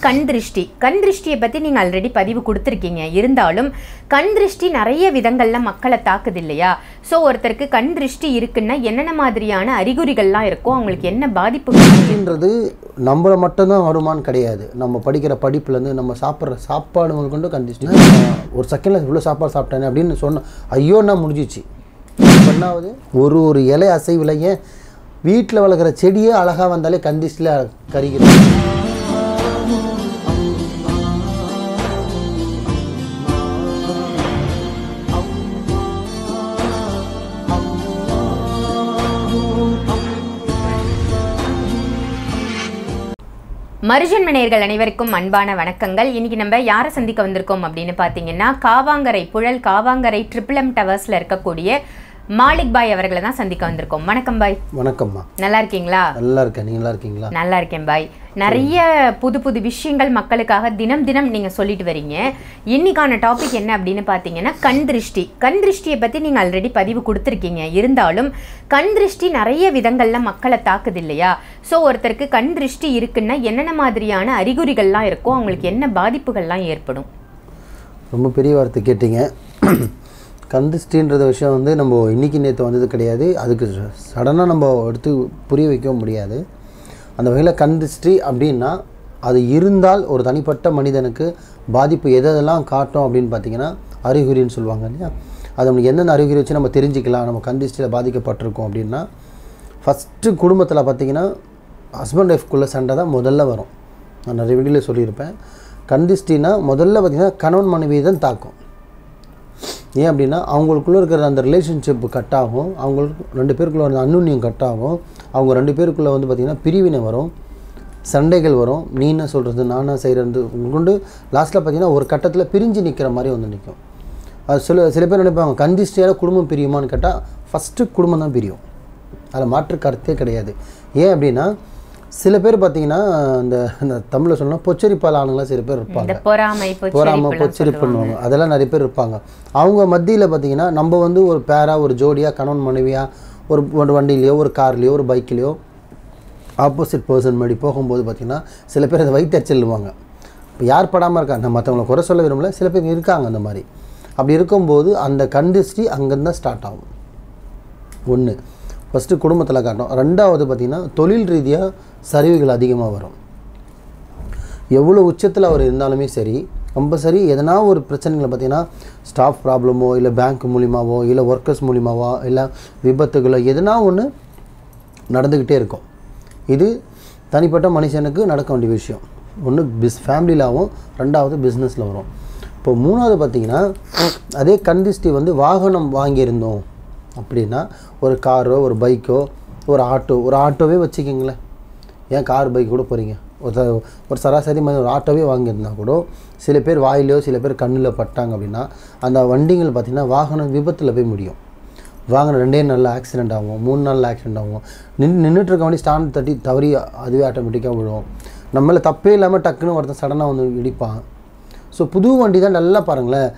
கண் திருஷ்டியை பற்றி நீங்கள் ஆல்ரெடி பதிவு கொடுத்துருக்கீங்க. இருந்தாலும் கண் திருஷ்டி நிறைய விதங்களில் மக்களை தாக்குது இல்லையா? ஸோ ஒருத்தருக்கு கண் திருஷ்டி இருக்குன்னா என்னென்ன மாதிரியான அறிகுறிகள்லாம் இருக்கும், அவங்களுக்கு என்ன பாதிப்புன்றது நம்மளை மட்டும்தான் வருமானு கிடையாது. நம்ம படிக்கிற படிப்புலேருந்து நம்ம சாப்பிட்ற சாப்பாடு முதல் கொண்டு கண் திருஷ்டி. ஒரு செகண்டில் இவ்வளோ சாப்பாடு சாப்பிட்டேனே அப்படின்னு சொன்னேன். ஐயோ நான் முடிஞ்சிச்சு. பண்ணாவது ஒரு இலை அசைவில் ஏன் வீட்டில் வளர்க்குற செடியே அழகாக வந்தாலே கண் திருஷ்டியில் கரிகிறது. மருஜன்ம நேயர்கள் அனைவருக்கும் அன்பான வணக்கங்கள். இன்னைக்கு நம்ம யாரை சந்திக்க வந்திருக்கோம் அப்படின்னு பார்த்தீங்கன்னா, காவாங்கரை புழல் காவாங்கரை ட்ரிபிள் எம் டவர்ஸில் இருக்கக்கூடிய மாலிக் பாய் அவர்களை தான் சந்திக்க வந்திருக்கோம். வணக்கம் பாய். வணக்கம்மா. நல்லா இருக்கீங்களா? நல்லா இருக்கேன். நீங்க நல்லா இருக்கீங்களா? நல்லா இருக்கேன் பாய். நிறைய புது விஷயங்கள் மக்களுக்காக தினம் நீங்கள் சொல்லிட்டு வரீங்க. இன்னைக்கான டாபிக் என்ன அப்படின்னு பார்த்தீங்கன்னா, கண் திருஷ்டியை பற்றி நீங்கள் ஆல்ரெடி பதிவு கொடுத்துருக்கீங்க. இருந்தாலும் கண் திருஷ்டி நிறைய விதங்களில் மக்களை தாக்குது இல்லையா? ஸோ ஒருத்தருக்கு கண் திருஷ்டி இருக்குன்னா என்னென்ன மாதிரியான அறிகுறிகள்லாம் இருக்கும், அவங்களுக்கு என்ன பாதிப்புகள்லாம் ஏற்படும்? ரொம்ப பெரிய வார்த்தை கேட்டீங்க. கண் திருஷ்டின்ற விஷயம் வந்து நம்ம இன்றைக்கி நேற்று வந்தது கிடையாது. அதுக்கு சடனாக நம்ம எடுத்து புரிய வைக்க முடியாது. அந்த வகையில் கண் திருஷ்டி அப்படின்னா அது இருந்தால் ஒரு தனிப்பட்ட மனிதனுக்கு பாதிப்பு எதெல்லாம் காட்டும் அப்படின்னு பார்த்திங்கன்னா அறிகுறின்னு சொல்லுவாங்க இல்லையா? அது நம்மளுக்கு எந்தெந்த அறிகுறி வச்சு நம்ம தெரிஞ்சுக்கலாம் நம்ம கண் திருஷ்டியில் பாதிக்கப்பட்டிருக்கோம் அப்படின்னா, ஃபஸ்ட்டு குடும்பத்தில் பார்த்திங்கன்னா ஹஸ்பண்ட் ஒய்ஃப்குள்ளே சண்டை தான் முதல்ல வரும். நான் நிறைய வீடியோவில் சொல்லியிருப்பேன். கண் திருஷ்டினா முதல்ல பார்த்திங்கன்னா கணவன் மனைவி தான் தாக்கும். ஏன் அப்படின்னா அவங்களுக்குள்ளே இருக்கிற அந்த ரிலேஷன்ஷிப் கட் ஆகும், அவங்களுக்கு ரெண்டு பேருக்குள்ளே அந்த அன்னுன்யம் கட் ஆகும், அவங்க ரெண்டு பேருக்குள்ளே வந்து பார்த்திங்கன்னா பிரிவினை வரும், சண்டைகள் வரும். நீ என்ன சொல்கிறது நானாக செய்கிறது கொண்டு லாஸ்ட்டில் பார்த்திங்கன்னா ஒரு கட்டத்தில் பிரிஞ்சு நிற்கிற மாதிரி வந்து நிற்கும். அது சில பேர் நினைப்பாங்க கண் திருஷ்டியால் குடும்பம் பிரியுமான்னு கேட்டால் ஃபஸ்ட்டு குடும்பம் தான் பிரியும். அதில் மாற்று கருத்தே கிடையாது. ஏன் அப்படின்னா சில பேர் பார்த்தீங்கன்னா இந்த தமிழில் சொன்னால் பொச்சரிப்பால் ஆளுங்களாம் சில பேர் இருப்பாங்க. பொறாமை பொச்சரி பண்ணுவாங்க. அதெல்லாம் நிறைய பேர் இருப்பாங்க. அவங்க மத்தியில் பார்த்தீங்கன்னா நம்ம வந்து ஒரு பேராக ஒரு ஜோடியாக கணவன் மனைவியாக ஒரு வண்டியிலையோ ஒரு கார்லேயோ ஒரு பைக்லேயோ ஆப்போசிட் பர்சன் மாதிரி போகும்போது பார்த்திங்கன்னா சில பேர் அதை வைத்தறிச்சல்லுவாங்க. இப்போ யார் படாமல் இருக்காங்க, நம்ம மற்றவங்களை குறை சொல்ல விரும்பல, சில பேர் இருக்காங்க அந்த மாதிரி. அப்படி இருக்கும்போது அந்த கண் திருஷ்டி அங்கேருந்து தான் ஸ்டார்ட் ஆகும். ஒன்று ஃபஸ்ட்டு குடும்பத்தில் காட்டும். ரெண்டாவது பார்த்திங்கன்னா தொழில் ரீதியாக சரிவுகள் அதிகமாக வரும். எவ்வளோ உச்சத்தில் அவர் இருந்தாலுமே சரி, கம்பல்சரி எதனா ஒரு பிரச்சனைகளை பார்த்திங்கன்னா ஸ்டாஃப் ப்ராப்ளமோ இல்லை பேங்க் மூலிமாவோ இல்லை ஒர்க்கர்ஸ் மூலிமாவோ இல்லை விபத்துகளோ எதனா ஒன்று நடந்துக்கிட்டே இருக்கும். இது தனிப்பட்ட மனுஷனுக்கு நடக்க வேண்டிய விஷயம். ஒன்று ஃபேமிலியிலாகவும், ரெண்டாவது பிஸ்னஸில் வரும். இப்போ மூணாவது பார்த்திங்கன்னா அதே கண் திருஷ்டி வந்து வாகனம் வாங்கியிருந்தோம் அப்படின்னா ஒரு காரோ ஒரு பைக்கோ ஒரு ஆட்டோவே வச்சுக்கிங்களேன். ஏன் கார் பைக் கூட போகிறீங்க, ஒரு சராசரி மாதிரி ஒரு ஆட்டோவே வாங்கியிருந்தால் கூட சில பேர் வாயிலையோ சில பேர் கண்ணில் பட்டாங்க அப்படின்னா அந்த வண்டிகள் பார்த்திங்கன்னா வாகனம் விபத்தில் போய் முடியும். வாகனம் 2 நாளில் ஆக்சிடெண்ட் ஆகும், 3 நாளில் ஆக்சிடெண்ட் ஆகும். நின்றுட்டுருக்க வண்டி ஸ்டாண்ட் தட்டி தவறி அதுவே ஆட்டோமேட்டிக்காக விழுவும். நம்மள தப்பே இல்லாமல் டக்குன்னு ஒருத்தன் சடனாக வந்து இடிப்பான். ஸோ புது வண்டி தான் நல்லா பாருங்களேன்,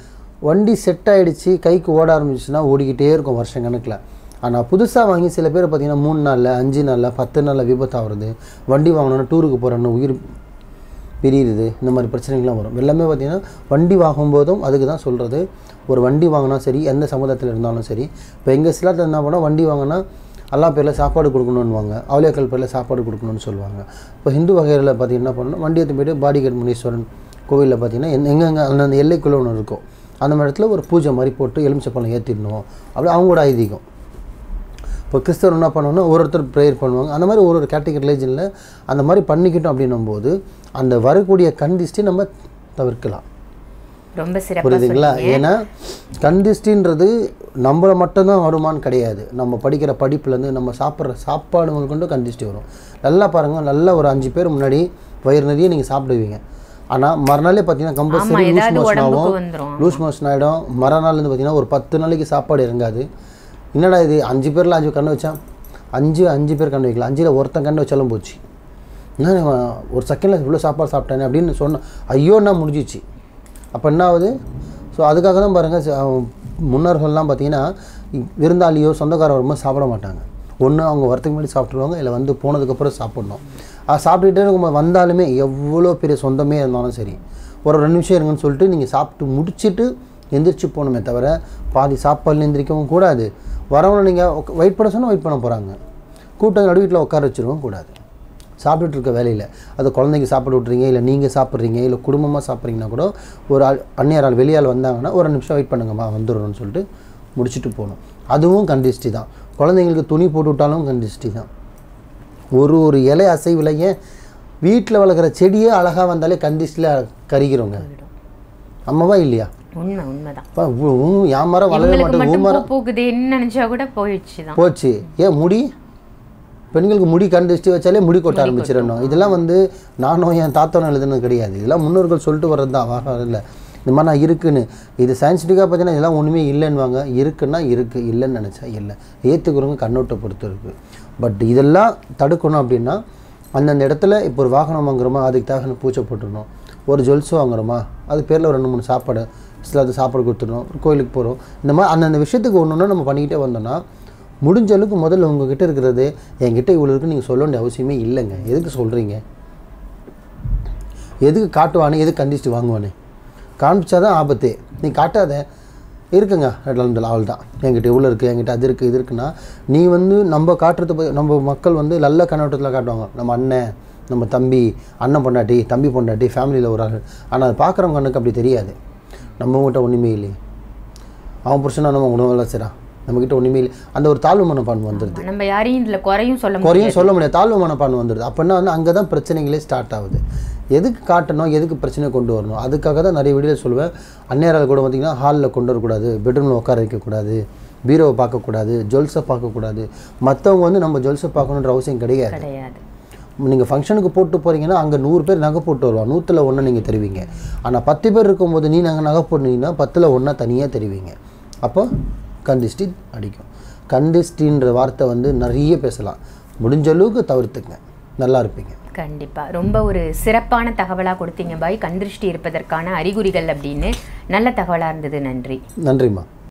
வண்டி செட் ஆகிடுச்சு கைக்கு ஓட ஆரம்பிச்சுன்னா ஓடிக்கிட்டே இருக்கும் வருஷம் கணக்கில். ஆனால் புதுசாக வாங்கி சில பேர் பார்த்திங்கன்னா 3 நாளில் 5 நாளில் 10 நாளில் விபத்து ஆகுறது, வண்டி வாங்கணுன்னா டூருக்கு போகிறோன்னு உயிர் பிரியுது, இந்த மாதிரி பிரச்சனைகள்லாம் வரும். எல்லாமே பார்த்திங்கன்னா வண்டி வாங்கும்போதும் அதுக்கு தான் சொல்கிறது. ஒரு வண்டி வாங்கினா சரி, எந்த சமுதாயத்தில் இருந்தாலும் சரி, இப்போ எங்கள் சிலத்தில் என்ன பண்ணால் வண்டி வாங்கினா அல்லா பேரில் சாப்பாடு கொடுக்கணுன்னுவாங்க, அவளியாக்கள் பேரில் சாப்பாடு கொடுக்கணும்னு சொல்லுவாங்க. இப்போ ஹிந்து வகையில் பார்த்திங்கன்னா என்ன பண்ணணும், வண்டி எடுத்து போய்ட்டு பாடிகட் முனீஸ்வரன் கோவிலில் பார்த்திங்கன்னா எங்கெங்கே அந்த எல்லைக்குள்ளே ஒன்று இருக்கும், அந்த மாதிரி இடத்துல ஒரு பூஜை மாதிரி போட்டு எலுமிச்சப்பழம் ஏற்றிடணும். அப்படி அவங்களோட ஐதீகம். இப்போ கிறிஸ்தவர் என்ன பண்ணுவாங்கன்னா ஒருத்தர் ப்ரேயர் பண்ணுவாங்க. அந்த மாதிரி ஒரு கேட்டகரி ரிலீஜனில் அந்த மாதிரி பண்ணிக்கிட்டோம் அப்படின்னும் போது அந்த வரக்கூடிய கண் திருஷ்டி நம்ம தவிர்க்கலாம். ரொம்ப சிறப்பாக புரியுதுங்களா? ஏன்னா கண் திருஷ்டின்றது நம்மளை மட்டும்தான் வருமானு கிடையாது. நம்ம படிக்கிற படிப்புலேருந்து நம்ம சாப்பிட்ற சாப்பாடு முதல் கொண்டு கண் திருஷ்டி வரும். நல்லா பாருங்கள், நல்லா ஒரு 5 பேர் முன்னாடி வயிறு நிறைய நீங்கள் சாப்பிடுவீங்க. ஆனால் மறுநாளே பார்த்தீங்கன்னா கம்பல்சரி லூஸ் மோஷன் ஆகிடும். மறுநாள்லேருந்து பார்த்தீங்கன்னா ஒரு 10 நாளைக்கு சாப்பாடு இறங்காது. என்னடா இது 5 பேரில் 5 கண்ணு வச்சா 5 பேர் கண்ணு வைக்கலாம், 5ல் ஒருத்தன் கண்ணு வச்சாலும் போச்சு. என்ன ஒரு செகண்டில் இவ்வளோ சாப்பாடு சாப்பிட்டேனே அப்படின்னு சொன்னேன். ஐயோ நான் முடிஞ்சிச்சு. அப்போ என்ன ஆகுது? ஸோ அதுக்காக தான் பாருங்கள் முன்னோர்கள்லாம் பார்த்திங்கன்னா விருந்தாளியோ சொந்தக்காரர் வரும்போது சாப்பிட மாட்டாங்க. ஒன்று அவங்க வரத்துக்கு முன்னாடி சாப்பிட்ருவாங்க, இல்லை வந்து போனதுக்கப்புறம் சாப்பிட்ணும். சாப்பிட்டுட்டே வந்தாலுமே எவ்வளோ பெரிய சொந்தமே இருந்தாலும் சரி, ஒரு 2 நிமிஷம் இருங்கன்னு சொல்லிட்டு நீங்கள் சாப்பிட்டு முடிச்சுட்டு எந்திரிச்சு போகணுமே தவிர பாதி சாப்பாடுல எந்திரிக்கவும் கூடாது. வரவங்களை நீங்கள் வெயிட் பண்ண சொன்னால் வெயிட் பண்ண போகிறாங்க, கூட்டம் நடு வீட்டில் உட்கார வச்சிடவும் கூடாது. சாப்பிட்டுட்டு இருக்க வேலையில் அது குழந்தைங்க சாப்பிட விட்றீங்க, இல்லை நீங்கள் சாப்பிட்றீங்க, இல்லை குடும்பமாக சாப்பிட்றீங்கன்னா கூட ஒரு அந்நியரால் வெளியால் வந்தாங்கன்னா ஒரு 2 நிமிஷம் வெயிட் பண்ணுங்கம்மா வந்துடணும்னு சொல்லிட்டு முடிச்சுட்டு போகணும். அதுவும் கண்டிஷ்டி தான். குழந்தைங்களுக்கு துணி போட்டு விட்டாலும் கண்டிஷ்டி தான். ஒரு இலை அசைவில் ஏன் வீட்டில் வளர்க்குற செடியே அழகாக வந்தாலே கண்டிஷ்டில் கருகிறோங்க. அம்மாவா இல்லையா? உண்மைதான். என் மரம் வளர மாட்டேன் போகுதுன்னு நினச்சா கூட போச்சு. ஏன் முடி பெண்களுக்கு முடி கண்டிஷ்டி வச்சாலே முடி கொட்ட ஆரம்பிச்சிடணும். இதெல்லாம் நானும் என் தாத்தாவும் எழுதுனது கிடையாது. இதெல்லாம் முன்னோர்கள் சொல்லிட்டு வர்றது தான். இல்லை இந்த மாதிரி நான் இருக்குன்னு இது சயின்டிஃபிக்காக பார்த்தீங்கன்னா இதெல்லாம் ஒன்றுமே இல்லைன்னுவாங்க. இருக்குன்னா இருக்குது, இல்லைன்னு நினச்சா இல்லை. ஏற்றுக்கிறவங்க கண்ணோட்டை பொறுத்து இருக்குது. பட் இதெல்லாம் தடுக்கணும் அப்படின்னா அந்தந்த இடத்துல இப்போ ஒரு வாகனம் வாங்குறோமா அதுக்கு தகுந்த பூச்சை போட்டுடணும். ஒரு ஜுவல்ஸ் வாங்குறோமா அது பேரில் ஒரு 2-3 சாப்பாடு சில சாப்பாடு கொடுத்துடணும். ஒரு கோயிலுக்கு போகிறோம், இந்த மாதிரி அந்தந்த விஷயத்துக்கு ஒன்று நம்ம பண்ணிக்கிட்டே வந்தோம்னா முடிஞ்ச அளவுக்கு முதல்ல உங்ககிட்ட இருக்கிறது என்கிட்ட இவ்வளோ இருக்குன்னு நீங்கள் சொல்ல வேண்டிய அவசியமே இல்லைங்க. எதுக்கு சொல்கிறீங்க? எதுக்கு காட்டுவானே, எதுக்கு கண்டிஷ்டி வாங்குவானே? காமிச்சாதான் ஆபத்து. நீ காட்டாத இருக்குங்க அவள் தான் என்கிட்ட இவ்வளோ இருக்குது, என்கிட்ட அது இருக்குது, இது இருக்குன்னா நீ நம்ம காட்டுறது நம்ம மக்கள் நல்ல கண்ணோட்டத்தில் காட்டுவாங்க. நம்ம அண்ணன், நம்ம தம்பி, அண்ணன் பொண்டாட்டி, தம்பி பொண்டாட்டி, ஃபேமிலியில் ஒரு ஆள். ஆனால் அது பார்க்குறவங்க கண்ணுக்கு அப்படி தெரியாது. நம்மகிட்ட ஒன்றுமே இல்லையே, அவன் புருஷனா நம்ம உணவெல்லாம் செய்கிறான், நம்மக்கிட்ட ஒன்றுமே இல்லை. அந்த ஒரு தாழ்வு மனப்பான்மை வந்துடுது. நம்ம யாரையும் இதில் குறையும் சொல்ல முடியாது. தாழ்வு மனப்பான்மை வந்துடுது. அப்படின்னா அங்கே தான் பிரச்சனைகளே ஸ்டார்ட் ஆகுது. எதுக்கு காட்டணும், எதுக்கு பிரச்சனை கொண்டு வரணும்? அதுக்காக தான் நிறைய வீடியோ சொல்லுவேன். அந்நேரம் கூட பார்த்திங்கன்னா ஹாலில் கொண்டு வரக்கூடாது, பெட்ரூமில் உட்கார வைக்கக்கூடாது, பீரோவை பார்க்கக்கூடாது, ஜுவல்ஸை பார்க்கக்கூடாது. மற்றவங்க நம்ம ஜுவல்ஸை பார்க்கணுன்ற அவசியம் கிடையாது. நீங்கள் ஃபங்க்ஷனுக்கு போட்டு போகிறீங்கன்னா அங்கே 100 பேர் நகை போட்டு வருவாங்க, 100ல் 1 நீங்கள் தருவீங்க. ஆனால் 10 பேர் இருக்கும்போது நீ நாங்கள் நகை போட்டுனீங்கன்னா 10ல் 1 தனியாக தருவீங்க. அப்போ கண்டிஷ்டி அடிக்கும். கண்டிஷ்டின்ற வார்த்தை நிறைய பேசலாம். முடிஞ்ச அளவுக்கு தவிர்த்துங்க, நல்லா இருப்பீங்க. கண்டிப்பாக ரொம்ப ஒரு சிறப்பான தகவலாக கொடுத்தீங்க பாய். கண் திருஷ்டி இருப்பதற்கான அறிகுறிகள் அப்படின்னு நல்ல தகவலாக இருந்தது. நன்றி. நன்றிம்மா.